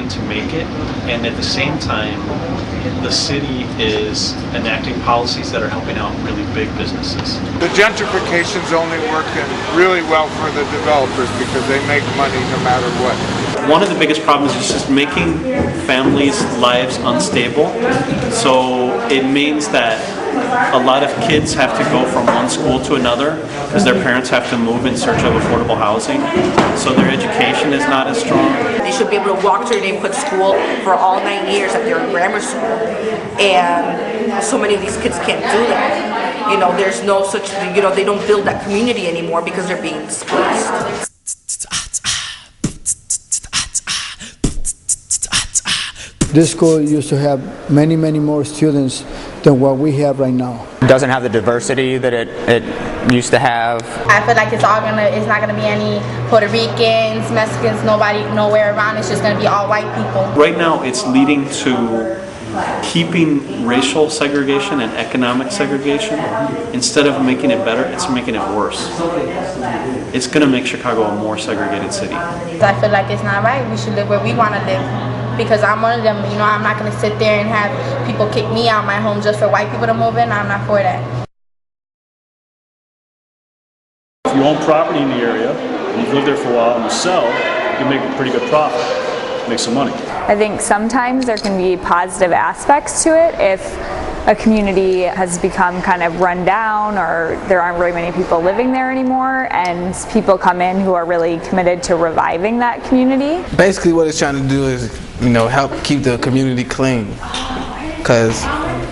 trying to make it, and at the same time, the city is enacting policies that are helping out really big businesses. The gentrification's only working really well for the developers because they make money no matter what. One of the biggest problems is just making families' lives unstable. So it means that a lot of kids have to go from one school to another because their parents have to move in search of affordable housing. So their education is not as strong. They should be able to walk to their neighborhood school for all 9 years if they're in grammar school. And so many of these kids can't do that. You know, there's no such, you know, they don't build that community anymore because they're being displaced. This school used to have many more students than what we have right now. It doesn't have the diversity that it used to have. I feel like it's not gonna be any Puerto Ricans, Mexicans, nobody, nowhere around. It's just gonna be all white people. Right now, it's leading to keeping racial segregation and economic segregation. Instead of making it better, it's making it worse. It's going to make Chicago a more segregated city. I feel like it's not right. We should live where we want to live. Because I'm one of them, you know, I'm not going to sit there and have people kick me out of my home just for white people to move in. I'm not for that. If you own property in the area, and you've lived there for a while and you sell, you can make a pretty good profit, make some money. I think sometimes there can be positive aspects to it if a community has become kind of run down or there aren't really many people living there anymore, and people come in who are really committed to reviving that community. Basically what it's trying to do is, you know, help keep the community clean. Because,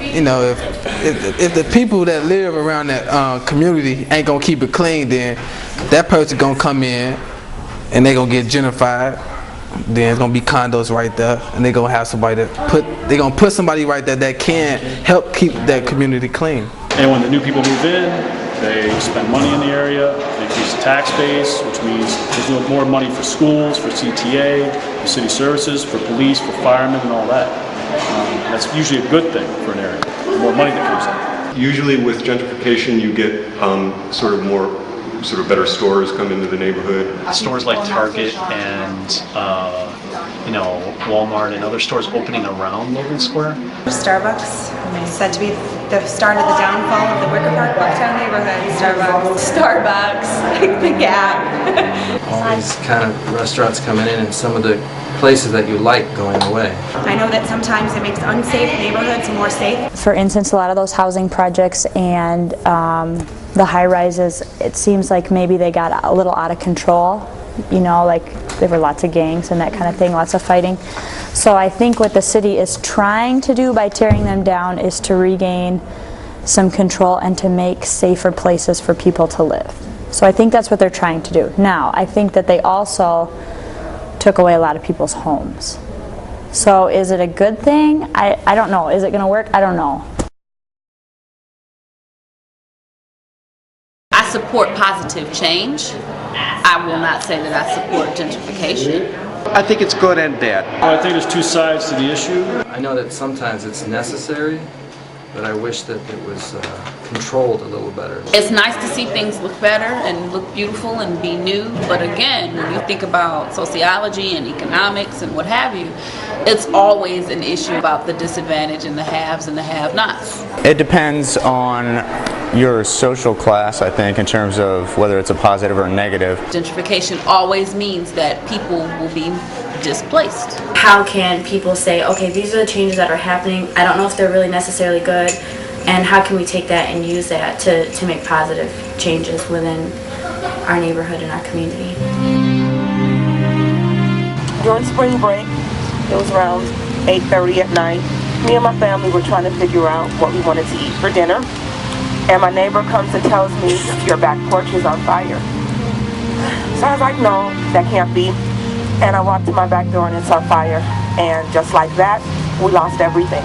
you know, if the people that live around that community ain't gonna keep it clean, then that person gonna come in and they gonna get gentrified. Then it's gonna be condos right there, and they're gonna have somebody they're gonna put somebody right there that can help keep that community clean. And when the new people move in, they spend money in the area, they increase the tax base, which means there's more money for schools, for CTA, for city services, for police, for firemen, and all that. That's usually a good thing for an area, the more money that comes in. Usually with gentrification you get sort of better stores come into the neighborhood. Stores like Target and Walmart and other stores opening around Logan Square. Starbucks, said to be the start of the downfall of the Wicker Park Bucktown neighborhood. Starbucks, the Gap. All these kind of restaurants coming in and some of the places that you like going away. I know that sometimes it makes unsafe neighborhoods more safe. For instance, a lot of those housing projects and the high-rises, it seems like maybe they got a little out of control. You know, like there were lots of gangs and that kind of thing, lots of fighting. So I think what the city is trying to do by tearing them down is to regain some control and to make safer places for people to live. So I think that's what they're trying to do. Now, I think that they also took away a lot of people's homes. So is it a good thing? I don't know. Is it going to work? I don't know. I support positive change. I will not say that I support gentrification. I think it's good and bad. I think there's two sides to the issue. I know that sometimes it's necessary, but I wish that it was controlled a little better. It's nice to see things look better and look beautiful and be new, but again, when you think about sociology and economics and what have you, it's always an issue about the disadvantage and the haves and the have-nots. It depends on your social class, I think, in terms of whether it's a positive or a negative. Gentrification always means that people will be displaced. How can people say, okay, these are the changes that are happening, I don't know if they're really necessarily good, and how can we take that and use that to make positive changes within our neighborhood and our community? During spring break, it was around 8:30 at night, me and my family were trying to figure out what we wanted to eat for dinner, and my neighbor comes and tells me, your back porch is on fire. So I was like, no, that can't be. And I walked to my back door and it's on fire. And just like that, we lost everything.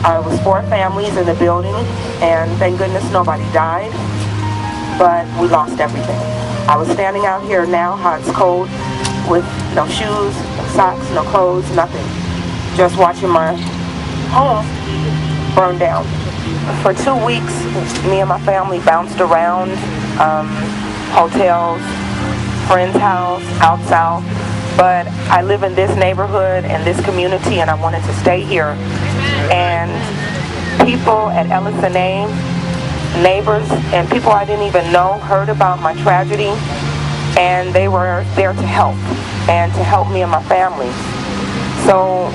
It was 4 families in the building, and thank goodness nobody died, but we lost everything. I was standing out here now, how it's cold, with no shoes, no socks, no clothes, nothing. Just watching my home burn down. For 2 weeks, me and my family bounced around hotels, friend's house, out south. but I live in this neighborhood and this community, and I wanted to stay here. And people at LSNA, neighbors, and people I didn't even know heard about my tragedy, and they were there to help and to help me and my family. So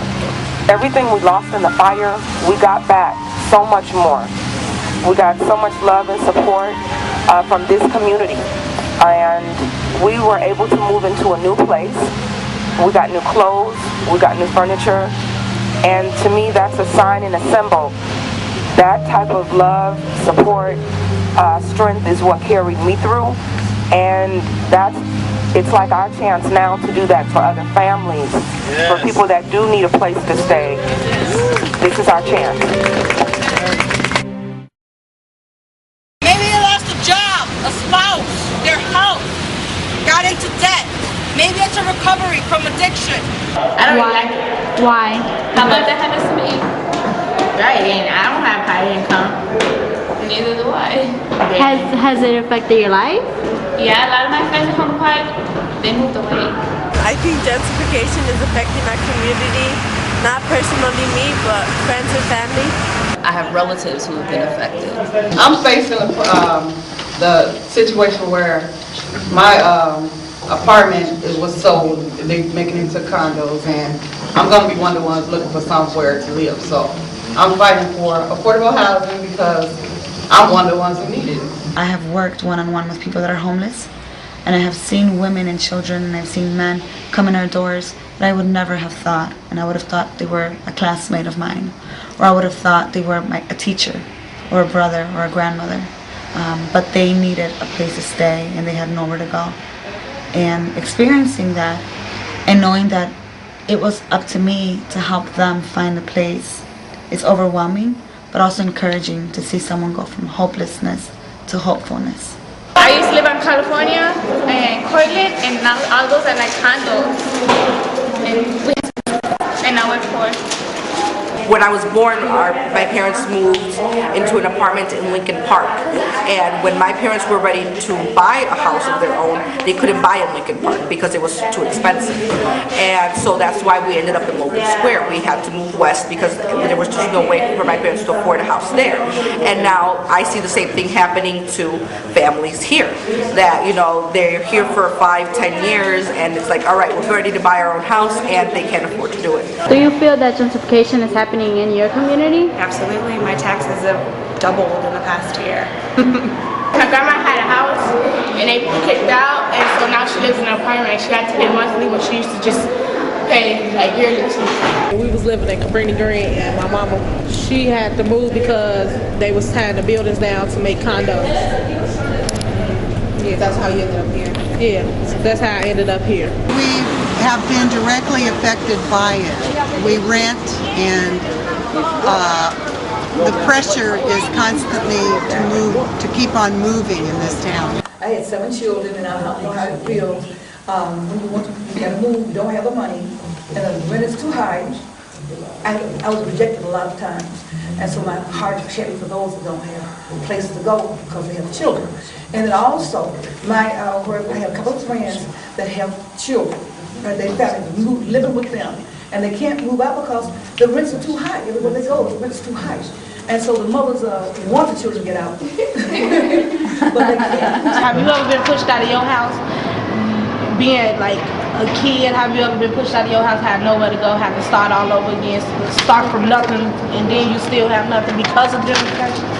everything we lost in the fire, we got back so much more. We got so much love and support from this community, and we were able to move into a new place. We got new clothes, we got new furniture, and to me that's a sign and a symbol. That type of love, support, strength is what carried me through, and it's like our chance now to do that for other families, for people that do need a place to stay. This is our chance. Maybe they lost a job, a spouse, their house, got into debt. Maybe it's a recovery from addiction. I don't like it. Why? How about that happens to me? Right, and I don't have high income. Neither do I. Has it affected your life? Yeah, a lot of my friends are from Park, they moved away. I think gentrification is affecting our community, not personally me, but friends and family. I have relatives who have been affected. I'm facing the situation where my apartment was sold, they're making it into condos, and I'm going to be one of the ones looking for somewhere to live. So I'm fighting for affordable housing because I'm one of the ones who need it. I have worked one-on-one with people that are homeless, and I have seen women and children, and I've seen men come in our doors that I would never have thought, and I would have thought they were a classmate of mine, or I would have thought they were a teacher, or a brother, or a grandmother, but they needed a place to stay, and they had nowhere to go. And experiencing that, and knowing that it was up to me to help them find a place, it's overwhelming, but also encouraging to see someone go from hopelessness to hopefulness. I used to live in California and Cortland, and now all those are like condos. And now we're poor. When I was born, my parents moved into an apartment in Lincoln Park. And when my parents were ready to buy a house of their own, they couldn't buy in Lincoln Park because it was too expensive. And so that's why we ended up in Logan Square. We had to move west because there was just no way for my parents to afford a house there. And now I see the same thing happening to families here. That, you know, they're here for 5-10 years and it's like, all right, we're ready to buy our own house, and they can't afford to do it. Do you feel that gentrification is happening in your community? Absolutely. My taxes have doubled in the past year. My grandma had a house and they kicked out, and so now she lives in an apartment. She had to pay monthly when she used to just pay like yearly. We was living in Cabrini Green, and my mama, she had to move because they was tearing the buildings down to make condos. Yeah, that's how you ended up here. Yeah, that's how I ended up here. We have been directly affected by it. We rent, and the pressure is constantly to keep on moving in this town. I had 7 children, and I know how it feels when you gotta move, you don't have the money, and the rent is too high. I was rejected a lot of times, and so my heart is heavy for those that don't have places to go because they have children. And then also, I have a couple of friends that have children, right? They family living with them, and they can't move out because the rents are too high. Everywhere they go, the rent's too high. And so the mothers want the children to get out, but they can't. Have you ever been pushed out of your house? Being like a kid, have you ever been pushed out of your house, have nowhere to go, have to start all over again, start from nothing, and then you still have nothing because of gentrification?